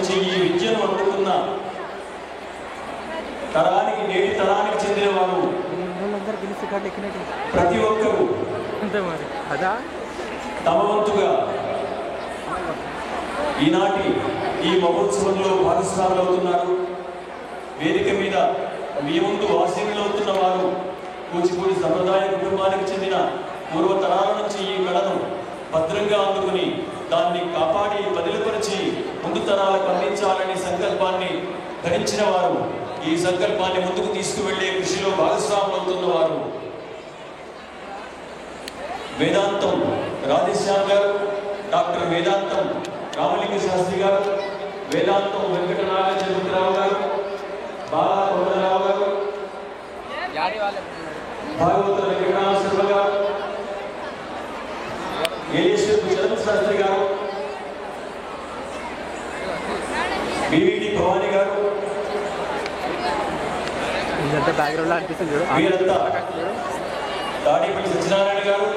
నుంచి ఈ విద్యను అందుకున్న తరానికి నేటి తరానికి చెందిన వారు ప్రతి ఒక్కరూ తమ వంతుగా ఈనాటి ఈ మహోత్సవంలో భాగస్వాములు అవుతున్నారు. వేదిక మీద మీ ముందు ఆశీనులవుతున్న వారు కూచిపూడి సంప్రదాయ కుటుంబానికి చెందిన పూర్వతరాల నుంచి ఈ కళను భద్రంగా అందుకుని దాన్ని కాపాడి బదిలిపరిచి ముందు తరాలకు అందించాలనే సంకల్పాన్ని ధరించిన వారు, ఈ సంకల్పాన్ని ముందుకు తీసుకువెళ్లే కృషిలో భాగస్వాములు అవుతున్న వారు వేదాంతం రాధేశ్యామ్ గారు, డాక్టర్ వేదాంతం రామలింగ శాస్త్రి గారు, వేదాంతం వెంకటనాగచంద్రరావు గారు, బాలా కోమలరావు గారు, భాగవత వెంకటనాగ గారు, ఏలేశ్వర చరణ్ శాస్త్రి గారు, బివిడి భవానీ గారు, వీరంతా తాడేపల్లి సత్యనారాయణ గారు,